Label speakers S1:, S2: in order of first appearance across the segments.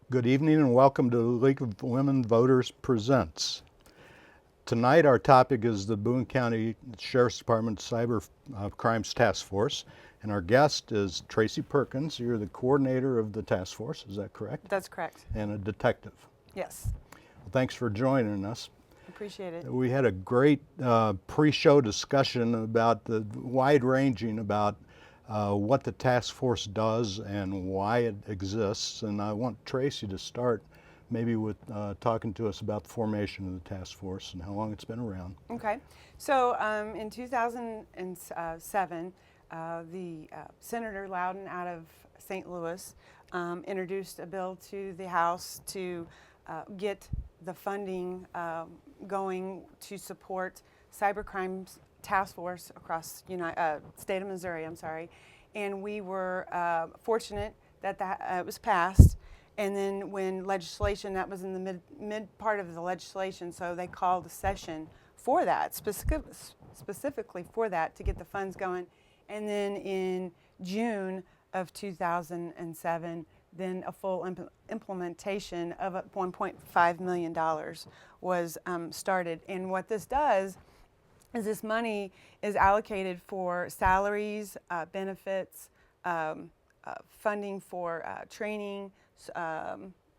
S1: Good evening and welcome to the League of Women Voters Presents. Tonight our topic is the Boone County Sheriff's Department Cyber Crimes Task Force, and our guest is Tracy Perkins. You're the coordinator of the task force, is that correct?
S2: That's correct.
S1: And a detective.
S2: Yes.
S1: Well, thanks for joining us.
S2: Appreciate it.
S1: We had a great pre-show discussion about the wide-ranging about what the task force does and why it exists, and I want Tracy to start maybe with talking to us about the formation of the task force and how long it's been around.
S2: Okay. So in 2007, the Senator Loudon out of St. Louis introduced a bill to the House to get the funding going to support cybercrimes task force across state of Missouri. And we were fortunate that it was passed. And then when legislation, that was in the mid part of the legislation, so they called a session for that, specifically for that, to get the funds going. And then in June of 2007, then a full implementation of $1.5 million was started. And what this does is this money is allocated for salaries, benefits, funding for training,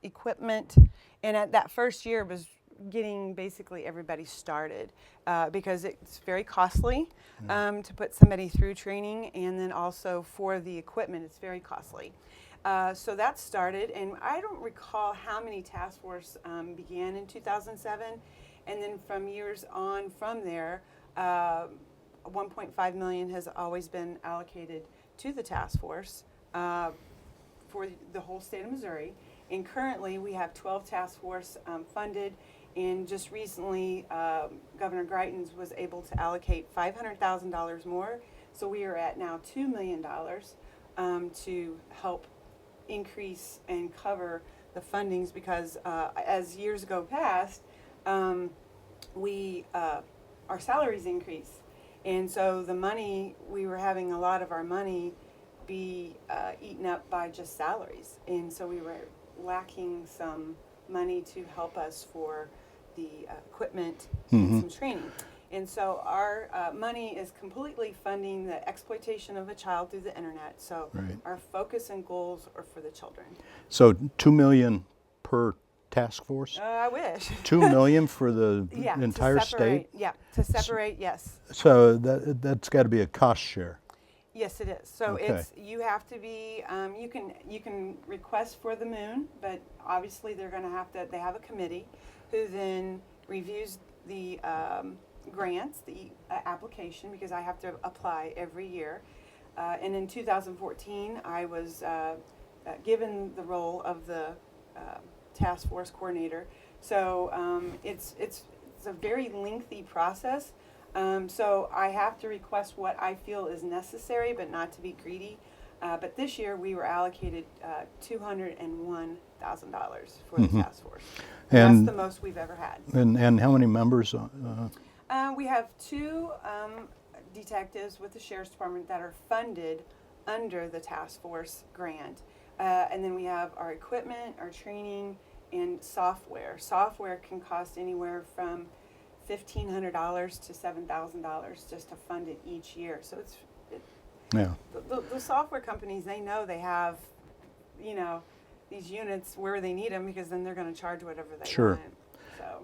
S2: equipment, and at that first year was getting basically everybody started because it's very costly to put somebody through training, and then also for the equipment it's very costly. So that started, and I don't recall how many task force began in 2007, and then from years on from there, 1.5 million has always been allocated to the task force for the whole state of Missouri. And currently we have 12 task force funded, and just recently Governor Greitens was able to allocate $500,000 more. So we are at now $2 million to help increase and cover the fundings, because as years go past, our salaries increase, and so the money, we were having a lot of our money be eaten up by just salaries, and so we were lacking some money to help us for the equipment and some training. And so our money is completely funding the exploitation of a child through the internet. So our focus and goals are for the children.
S1: So $2 million per task force?
S2: I wish.
S1: $2 million for the entire state?
S2: Yeah, to separate, yes.
S1: So that's got to be a cost share.
S2: Yes, it is. So you have to be, you can request for the moon, but obviously they're going to they have a committee who then reviews the grants, the application, because I have to apply every year. And in 2014, I was given the role of the task force coordinator. So it's a very lengthy process. So I have to request what I feel is necessary, but not to be greedy. But this year we were allocated $201,000 for the task force. And that's the most we've ever had.
S1: And how many members?
S2: We have 2 detectives with the Sheriff's Department that are funded under the task force grant. And then we have our equipment, our training, and software. Software can cost anywhere from $1,500 to $7,000 just to fund it each year. So the software companies, they know they have, these units where they need them, because then they're going to charge whatever they want.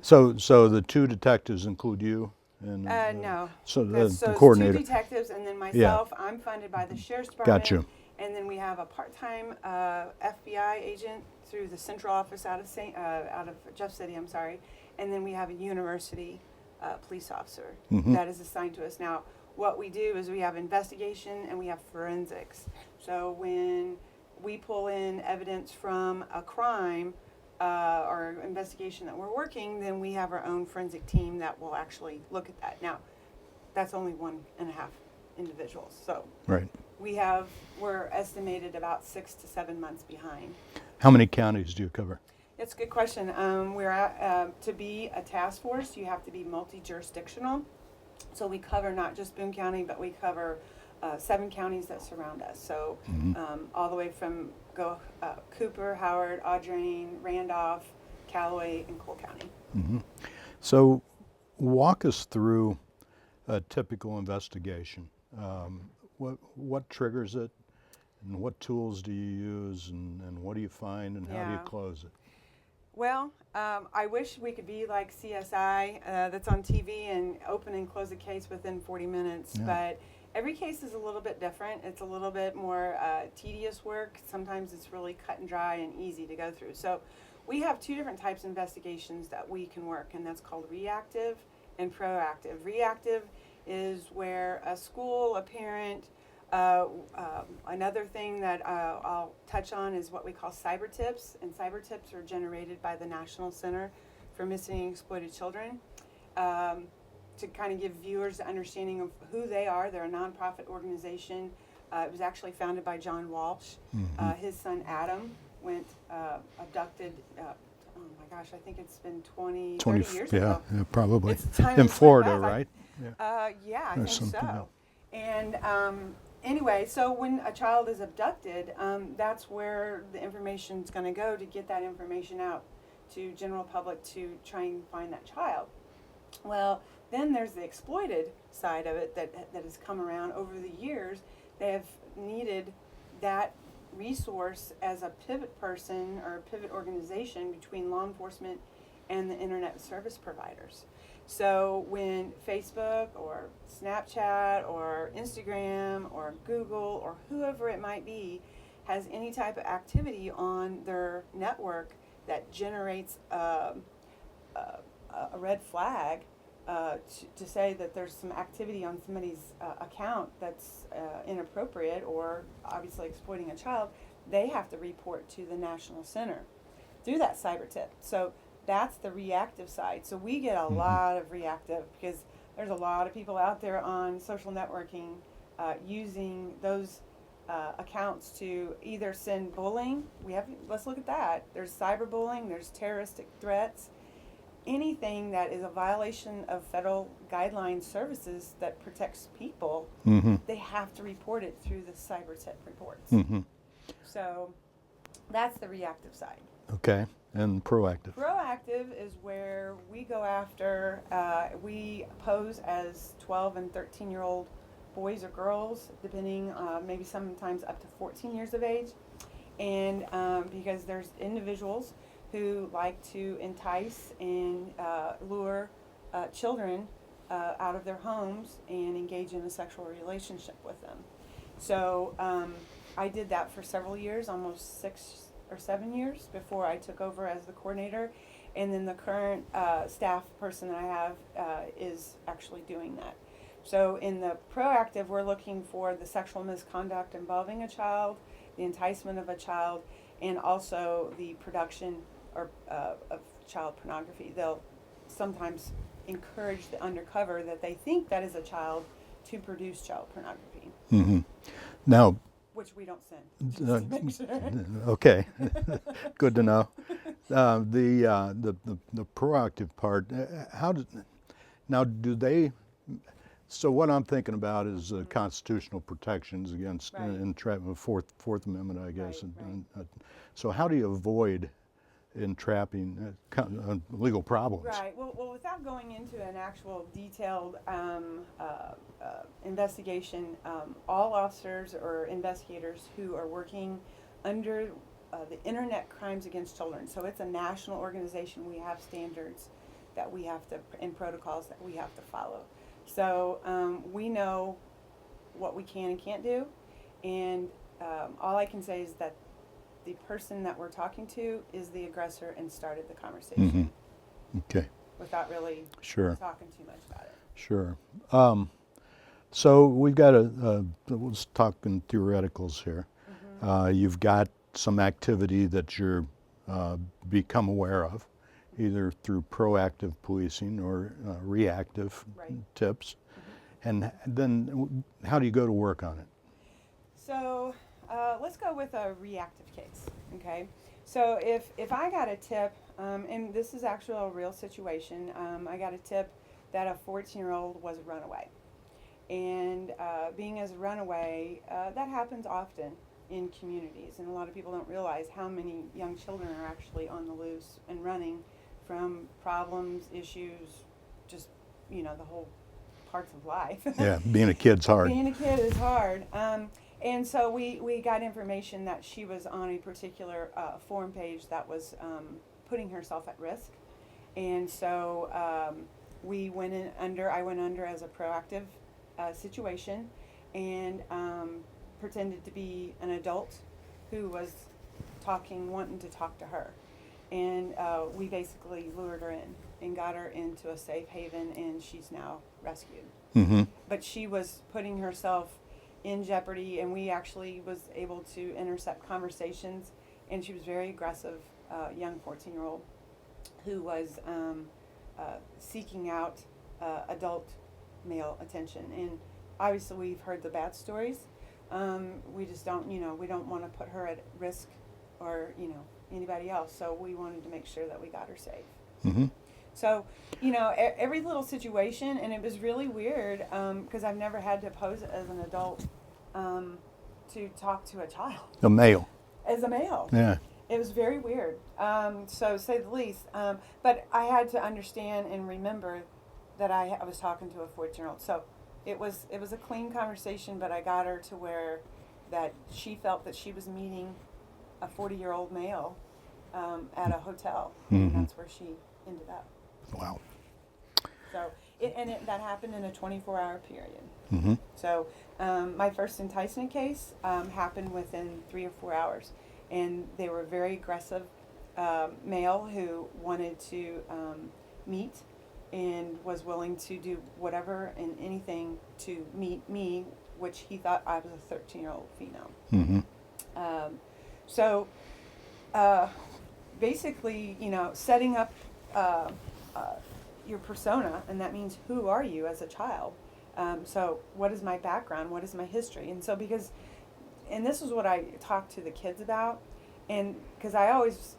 S1: So the 2 detectives include you? And,
S2: no.
S1: So
S2: the
S1: coordinator.
S2: 2 detectives, and then myself. I'm funded by the Sheriff's Department.
S1: Got you.
S2: And then we have a part-time FBI agent through the central office out of Jeff City. And then we have a university police officer that is assigned to us. Now, what we do is we have investigation and we have forensics. So when we pull in evidence from a crime or investigation that we're working, then we have our own forensic team that will actually look at that. Now, that's only 1.5 individuals. So we're estimated about 6 to 7 months behind.
S1: How many counties do you cover?
S2: It's a good question. To be a task force, you have to be multi-jurisdictional. So we cover not just Boone County, but we cover 7 counties that surround us. So all the way from Cooper, Howard, Audrain, Randolph, Callaway, and Cole County.
S1: So walk us through a typical investigation. What triggers it, and what tools do you use, and what do you find, and how do you close it?
S2: Well, I wish we could be like CSI that's on TV and open and close a case within 40 minutes, but every case is a little bit different. It's a little bit more tedious work. Sometimes it's really cut and dry and easy to go through. So we have 2 different types of investigations that we can work, and that's called reactive and proactive. Reactive is where a school, a parent, another thing that I'll touch on is what we call cyber tips, and cyber tips are generated by the National Center for Missing and Exploited Children to kind of give viewers an understanding of who they are. They're a nonprofit organization. It was actually founded by John Walsh. His son Adam went abducted. Oh my gosh, I think it's been 30 years ago.
S1: Yeah, probably.
S2: It's time
S1: In
S2: to
S1: Florida,
S2: slip by.
S1: right?
S2: Yeah, I think
S1: something,
S2: so. And anyway, so when a child is abducted, that's where the information is going to go to get that information out to general public to try and find that child. Well, then there's the exploited side of it that has come around over the years. They have needed that resource as a pivot person or a pivot organization between law enforcement and the internet service providers. So when Facebook or Snapchat or Instagram or Google or whoever it might be has any type of activity on their network that generates a red flag to say that there's some activity on somebody's account that's inappropriate or obviously exploiting a child, they have to report to the National Center through that cyber tip. So that's the reactive side. So we get a lot of reactive because there's a lot of people out there on social networking using those accounts to either send bullying. Let's look at that. There's cyberbullying, there's terroristic threats. Anything that is a violation of federal guideline services that protects people, they have to report it through the cyber tip reports. So that's the reactive side.
S1: Okay, and proactive.
S2: Proactive is where we go after, we pose as 12 and 13-year-old boys or girls, depending, maybe sometimes up to 14 years of age. And because there's individuals who like to entice and lure children out of their homes and engage in a sexual relationship with them. So I did that for several years, almost 6 or 7 years before I took over as the coordinator. And then the current staff person that I have is actually doing that. So in the proactive, we're looking for the sexual misconduct involving a child, the enticement of a child, and also the production of child pornography. They'll sometimes encourage the undercover that they think that is a child to produce child pornography.
S1: Now,
S2: which we don't send. Just to make sure.
S1: Okay, good to know. The proactive part. Do they? So what I'm thinking about is constitutional protections against entrapment, Fourth Amendment, I guess.
S2: Right.
S1: So how do you avoid entrapping legal problems?
S2: Right. Well, without going into an actual detailed investigation, all officers or investigators who are working under the Internet Crimes Against Children, so it's a national organization, we have standards that we have to, and protocols that we have to follow. So we know what we can and can't do, and all I can say is that the person that we're talking to is the aggressor and started the conversation.
S1: Okay.
S2: Without really talking too much about it.
S1: Sure. So we've got let's talk in theoreticals here. You've got some activity that you're become aware of, either through proactive policing or reactive tips. And then how do you go to work on it?
S2: So let's go with a reactive case, okay? So if I got a tip, and this is actually a real situation, I got a tip that a 14-year-old was a runaway. And being as a runaway, that happens often in communities, and a lot of people don't realize how many young children are actually on the loose and running from problems, issues, just, the whole parts of life.
S1: Yeah, being a kid's hard.
S2: Being a kid is hard. And so we got information that she was on a particular forum page that was putting herself at risk. And so I went under as a proactive situation, and pretended to be an adult who was wanting to talk to her. And we basically lured her in and got her into a safe haven, and she's now rescued.
S1: Mm-hmm.
S2: But she was putting herself in jeopardy, and we actually was able to intercept conversations, and she was very aggressive, young 14-year-old who was seeking out adult male attention. And obviously we've heard the bad stories. We just don't, we don't want to put her at risk or, anybody else. So we wanted to make sure that we got her safe.
S1: Mm-hmm.
S2: So, every little situation, and it was really weird because I've never had to pose as an adult to talk to a child.
S1: A male.
S2: As a male.
S1: Yeah.
S2: It was very weird, so say the least. But I had to understand and remember that I was talking to a 14-year-old. So it was a clean conversation, but I got her to where that she felt that she was meeting a 40-year-old male at a hotel,
S1: Mm-hmm.
S2: and that's where she ended up.
S1: Wow.
S2: So that happened in a 24-hour period.
S1: Mm-hmm.
S2: So my first enticement case happened within 3 or 4 hours, and they were very aggressive male who wanted to meet and was willing to do whatever and anything to meet me, which he thought I was a 13-year-old female.
S1: Mm-hmm.
S2: So basically, setting up your persona, and that means who are you as a child. So what is my background? What is my history? And so and this is what I talk to the kids about, and because I always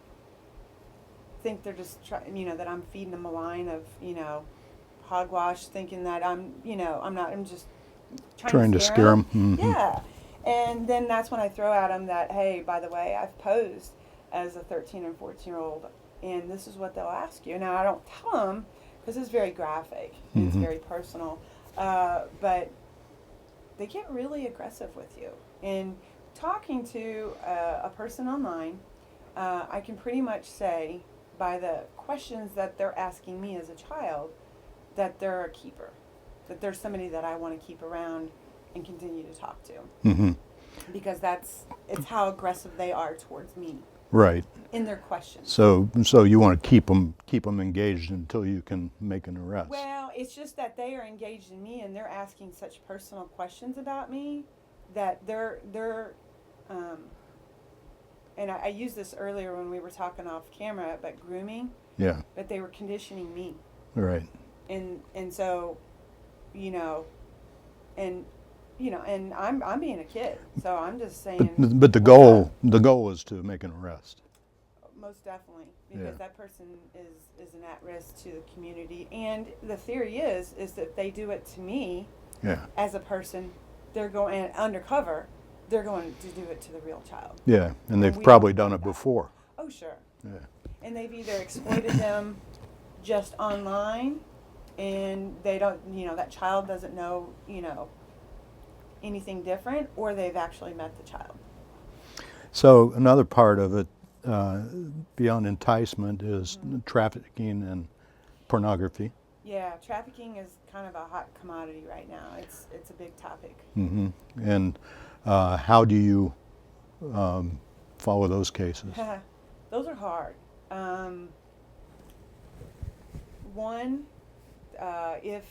S2: think they're just that I'm feeding them a line of hogwash, thinking that I'm just trying to scare them.
S1: Mm-hmm.
S2: Yeah, and then that's when I throw at them that, hey, by the way, I've posed as a 13 and 14-year-old, and this is what they'll ask you. Now I don't tell them because it's very graphic,
S1: Mm-hmm.
S2: it's very personal, but they get really aggressive with you. And talking to a person online, I can pretty much say by the questions that they're asking me as a child that they're a keeper, that they're somebody that I want to keep around and continue to talk to.
S1: Mm-hmm.
S2: Because it's how aggressive they are towards me.
S1: Right.
S2: In their questions.
S1: So you want to keep them engaged until you can make an arrest.
S2: Well, it's just that they are engaged in me and they're asking such personal questions about me that they're and I used this earlier when we were talking off camera about grooming.
S1: Yeah.
S2: But they were conditioning me.
S1: Right.
S2: And so, and I'm being a kid, so I'm just saying.
S1: But the goal is to make an arrest.
S2: Most definitely, because
S1: Yeah.
S2: that person is an at-risk to the community, and the theory is that if they do it to me,
S1: Yeah.
S2: as a person, they're going undercover. They're going to do it to the real child.
S1: Yeah, and they've
S2: we
S1: probably
S2: don't
S1: done
S2: want
S1: it
S2: that.
S1: before.
S2: Oh, sure.
S1: Yeah.
S2: And they've either exploited them just online, and they don't, that child doesn't know, anything different, or they've actually met the child.
S1: So another part of it, beyond enticement, is
S2: Mm-hmm.
S1: trafficking and pornography.
S2: Yeah, trafficking is kind of a hot commodity right now. It's a big topic.
S1: Mm-hmm. And how do you follow those cases?
S2: Those are hard. One, if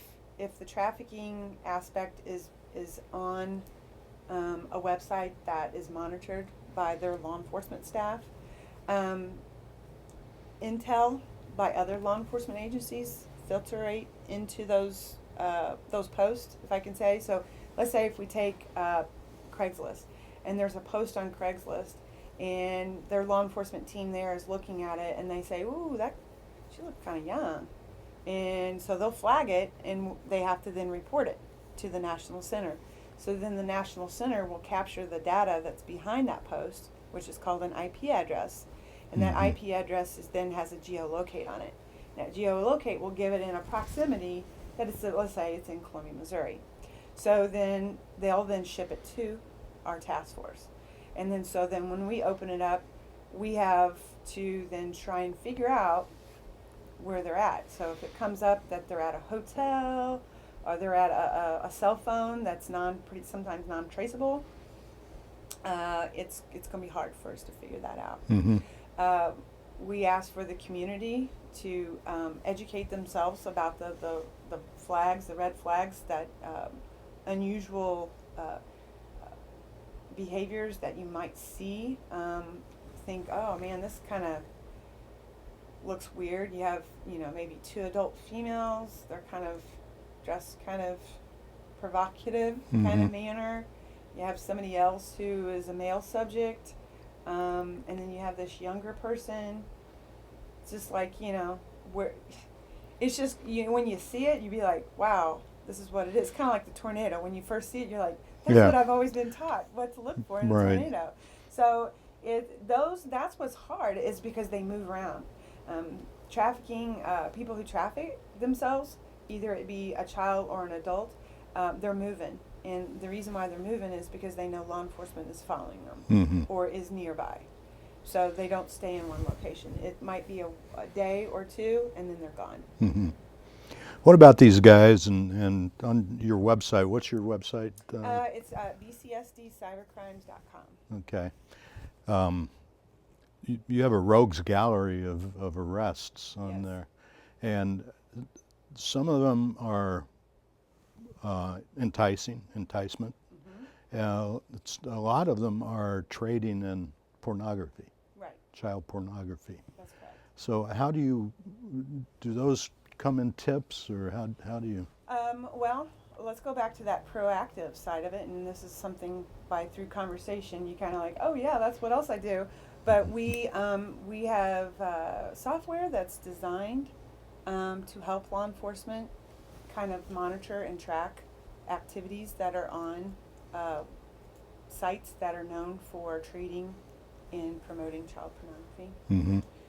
S2: the trafficking aspect is on a website that is monitored by their law enforcement staff, intel by other law enforcement agencies filtrate into those posts, if I can say. So let's say if we take Craigslist, and there's a post on Craigslist, and their law enforcement team there is looking at it, and they say, ooh, she looked kind of young. And so they'll flag it, and they have to then report it. to the National Center. So then the National Center will capture the data that's behind that post, which is called an IP address. And that IP address then has a geolocate on it. That geolocate will give it in a proximity that it's, let's say it's in Columbia, Missouri. So then they'll then ship it to our task force. And then so then when we open it up, we have to then try and figure out where they're at. So if it comes up that they're at a hotel or they're at a cell phone that's sometimes non-traceable, it's going to be hard for us to figure that out. We ask for the community to educate themselves about the flags, the red flags, that unusual behaviors that you might see. Think, oh man, this kind of looks weird. You have, maybe 2 adult females. They're kind of dressed kind of provocative kind of manner. You have somebody else who is a male subject, and then you have this younger person. It's just like, where it's just, when you see it, you be like, wow, this is what it is. Kind of like the tornado. When you first see it, you're like, that's what I've always been taught, what to look for in a tornado. So that's what's hard, is because they move around. Trafficking, people who traffic themselves, either it be a child or an adult, they're moving. And the reason why they're moving is because they know law enforcement is following them or is nearby. So they don't stay in one location. It might be a day or two, and then they're gone.
S1: What about these guys and on your website? What's your website?
S2: It's bcsdcybercrimes.com.
S1: Okay. You have a rogues gallery of arrests on there, and some of them are enticement. A lot of them are trading in pornography, child pornography.
S2: That's correct.
S1: So how do those come in tips, or how do you?
S2: Well, let's go back to that proactive side of it, and this is something through conversation you kind of like, oh yeah, that's what else I do. But we have software that's designed to help law enforcement kind of monitor and track activities that are on sites that are known for trading and promoting child pornography.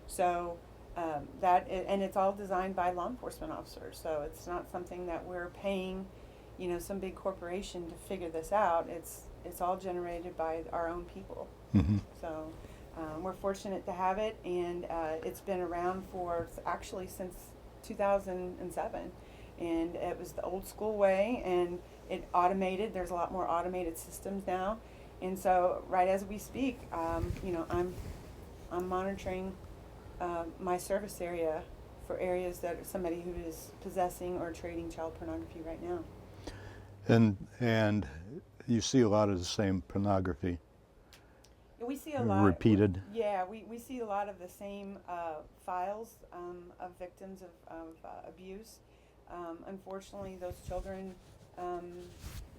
S2: So and it's all designed by law enforcement officers. So it's not something that we're paying, some big corporation to figure this out. It's all generated by our own people. So we're fortunate to have it, and it's been around for actually since 2007. And it was the old school way, and it automated. There's a lot more automated systems now. And so right as we speak, I'm monitoring my service area for areas that somebody who is possessing or trading child pornography right now.
S1: And you see a lot of the same pornography.
S2: We see a lot
S1: repeated.
S2: We see a lot of the same files of victims of abuse. Unfortunately, those children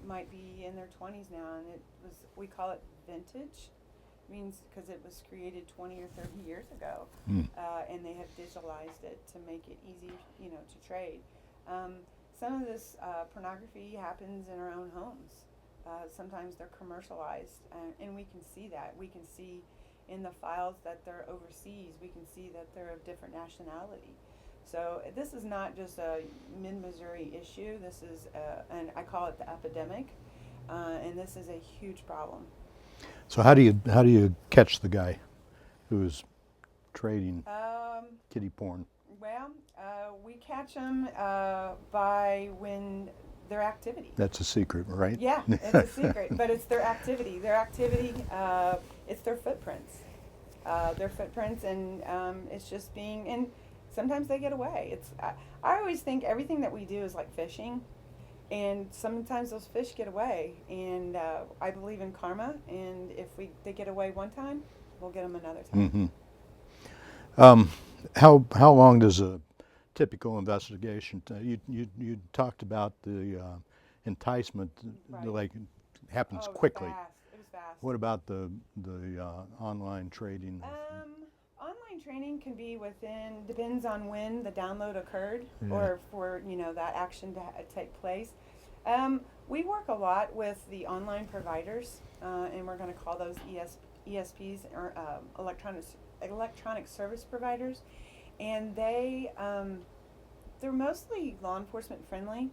S2: might be in their 20s now, and we call it vintage. Means because it was created 20 or 30 years ago, and they have digitalized it to make it easy, to trade. Some of this pornography happens in our own homes. Sometimes they're commercialized, and we can see that. We can see in the files that they're overseas. We can see that they're of different nationality. So this is not just a mid-Missouri issue. This is, and I call it the epidemic, and this is a huge problem.
S1: So how do you catch the guy who's trading kiddie porn?
S2: Well, we catch them by when their activity.
S1: That's a secret, right?
S2: Yeah, it's a secret, but it's their activity. Their activity, it's their footprints. And it's just being, and sometimes they get away. I always think everything that we do is like fishing, and sometimes those fish get away. And I believe in karma, and if they get away one time, we'll get them another time.
S1: How long does a typical investigation? You talked about the enticement, like happens quickly.
S2: It was fast.
S1: What about the online trading?
S2: Online trading can be depends on when the download occurred, or for that action to take place. We work a lot with the online providers, and we're going to call those ESPs, or electronic service providers, and they're mostly law enforcement friendly.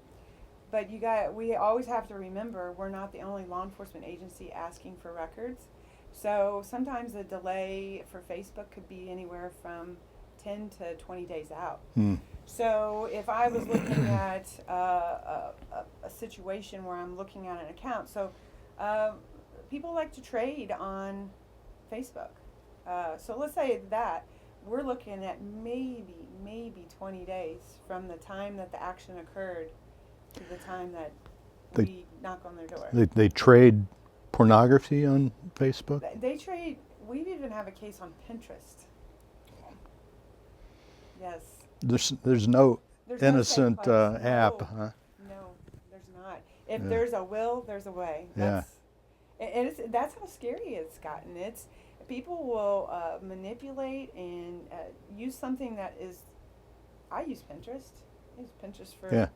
S2: But we always have to remember we're not the only law enforcement agency asking for records. So sometimes the delay for Facebook could be anywhere from 10 to 20 days out. So if I was looking at a situation where I'm looking at an account, so people like to trade on Facebook. So let's say that we're looking at maybe 20 days from the time that the action occurred to the time that we knock on their door.
S1: They trade pornography on Facebook?
S2: They trade. We even have a case on Pinterest. Yes.
S1: There's no
S2: There's
S1: innocent
S2: no safe place.
S1: app,
S2: No,
S1: huh?
S2: no, there's not. If
S1: Yeah.
S2: there's a will, there's a way.
S1: Yeah.
S2: That's how scary it's gotten. It's people will manipulate and use something that is. I use Pinterest. I use Pinterest for
S1: Yeah.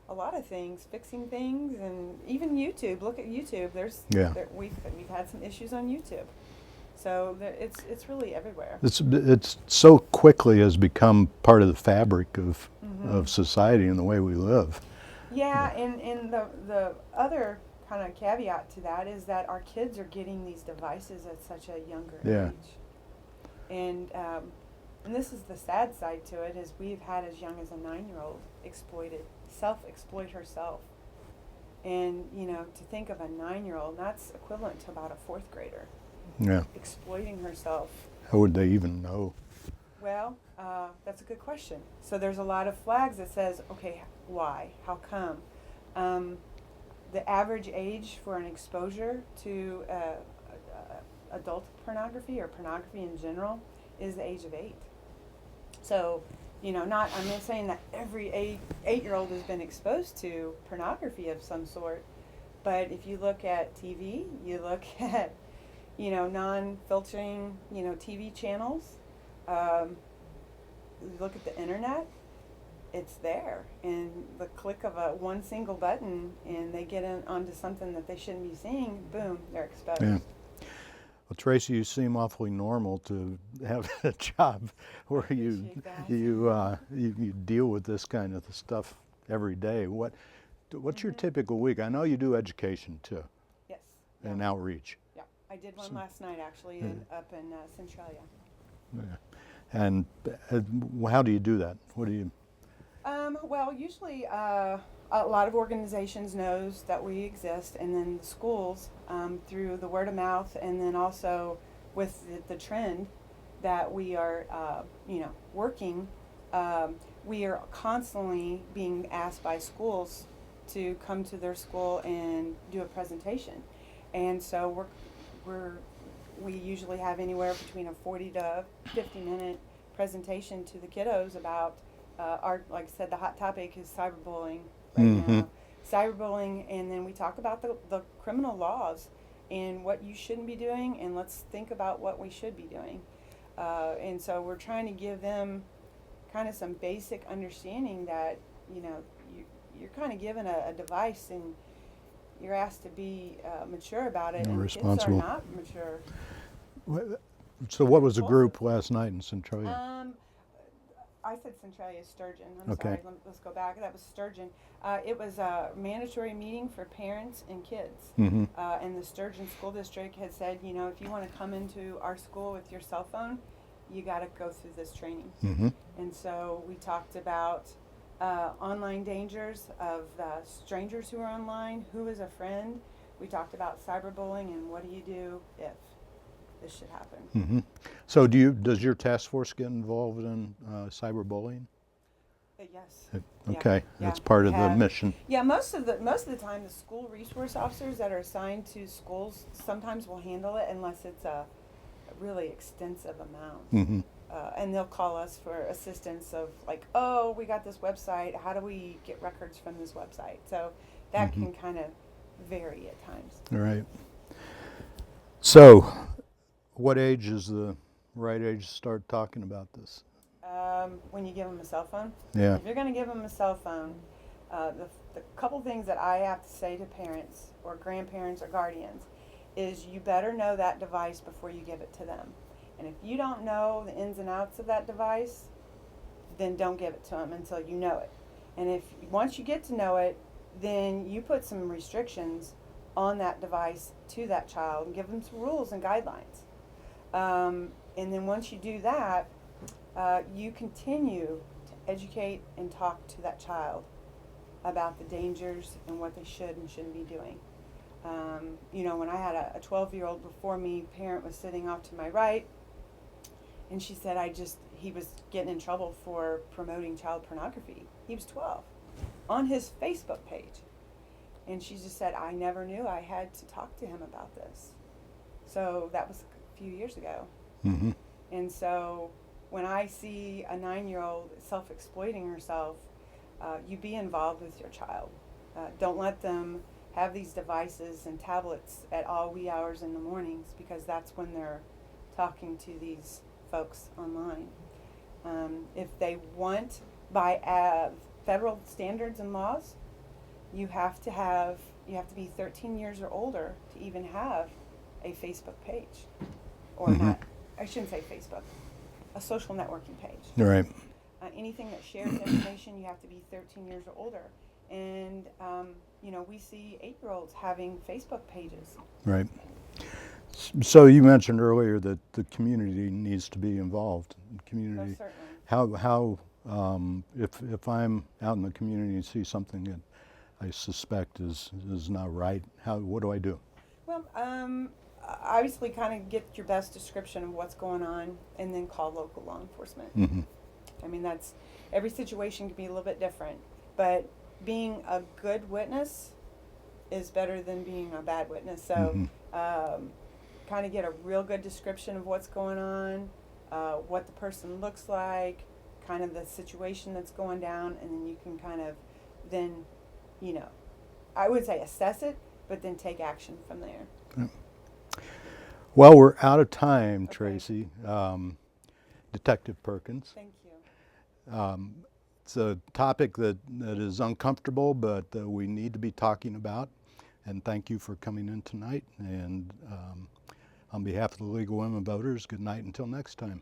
S2: a lot of things, fixing things, and even YouTube. Look at YouTube. We've had some issues on YouTube, so it's really everywhere.
S1: It's so quickly has become part of the fabric of society and the way we live.
S2: Yeah, and the other kind of caveat to that is that our kids are getting these devices at such a younger age, and this is the sad side to it, is we've had as young as a 9-year-old self-exploit herself. And, to think of a 9-year-old, that's equivalent to about a 4th grader.
S1: Yeah.
S2: Exploiting herself.
S1: How would they even know?
S2: Well, that's a good question. So there's a lot of flags that says, okay, why? How come? The average age for an exposure to adult pornography or pornography in general is the age of 8. So, I'm not saying that every 8-year-old has been exposed to pornography of some sort, but if you look at TV, you look at, non-filtering, TV channels, you look at the internet, it's there. And the click of one single button and they get onto something that they shouldn't be seeing, boom, they're exposed.
S1: Yeah. Well, Tracy, you seem awfully normal to have a job where you deal with this kind of stuff every day. What's your typical week? I know you do education too.
S2: Yes.
S1: And outreach.
S2: Yeah, I did one last night actually up in Centralia.
S1: Yeah. And how do you do that? What do you?
S2: Well, usually a lot of organizations knows that we exist, and then the schools through the word of mouth, and then also with the trend that we are, working. We are constantly being asked by schools to come to their school and do a presentation, and so we usually have anywhere between a 40 to 50-minute presentation to the kiddos about. Like I said, the hot topic is cyberbullying right now. Cyberbullying, and then we talk about the criminal laws and what you shouldn't be doing, and let's think about what we should be doing. And so we're trying to give them kind of some basic understanding that, you're kind of given a device and you're asked to be mature about it, and
S1: responsible.
S2: kids are not mature.
S1: So what was the group last night in Centralia?
S2: I said Centralia Sturgeon.
S1: Okay.
S2: Sorry. Let's go back. That was Sturgeon. It was a mandatory meeting for parents and kids. And the Sturgeon School District had said, if you want to come into our school with your cell phone, you got to go through this training. And so we talked about online dangers of strangers who are online, who is a friend. We talked about cyberbullying and what do you do if this should happen.
S1: So does your task force get involved in cyberbullying?
S2: Yes.
S1: Okay,
S2: Yeah.
S1: that's part of the mission.
S2: Yeah, most of the time, the school resource officers that are assigned to schools sometimes will handle it unless it's a really extensive amount. And they'll call us for assistance of like, oh, we got this website. How do we get records from this website? So that can kind of vary at times.
S1: All right. So, what age is the right age to start talking about this?
S2: When you give them a cell phone.
S1: Yeah.
S2: If you're going to give them a cell phone, the the couple things that I have to say to parents or grandparents or guardians is you better know that device before you give it to them. And if you don't know the ins and outs of that device, then don't give it to them until you know it. And if once you get to know it, then you put some restrictions on that device to that child and give them some rules and guidelines. And then once you do that, you continue to educate and talk to that child about the dangers and what they should and shouldn't be doing. You know, when I had a 12-year-old before me, parent was sitting off to my right, and she said he was getting in trouble for promoting child pornography. He was 12 on his Facebook page. And she just said, I never knew I had to talk to him about this. So that was a few years ago.
S1: Mm-hmm.
S2: And so when I see a 9-year-old self-exploiting herself, you be involved with your child. Don't let them have these devices and tablets at all wee hours in the mornings, because that's when they're talking to these folks online. If they want, by federal standards and laws, you have to be 13 years or older to even have a Facebook page, or
S1: Mm-hmm.
S2: not. I shouldn't say Facebook, a social networking page.
S1: Right.
S2: Anything that shares information, you have to be 13 years or older. And you know, we see 8-year-olds having Facebook pages.
S1: Right. So you mentioned earlier that the community needs to be involved. Community.
S2: Most certainly.
S1: How if I'm out in the community and see something that I suspect is not right, what do I do?
S2: Well, obviously, kind of get your best description of what's going on, and then call local law enforcement.
S1: Mm-hmm.
S2: I mean, every situation can be a little bit different, but being a good witness is better than being a bad witness. So, kind of get a real good description of what's going on, what the person looks like, kind of the situation that's going down, and then you can kind of then, you know, I would say assess it, but then take action from there.
S1: Yeah. Well, we're out of time,
S2: Okay.
S1: Tracy. Detective Perkins.
S2: Thank you.
S1: It's a topic that is uncomfortable, but we need to be talking about. And thank you for coming in tonight. And on behalf of the League of Women Voters, good night until next time.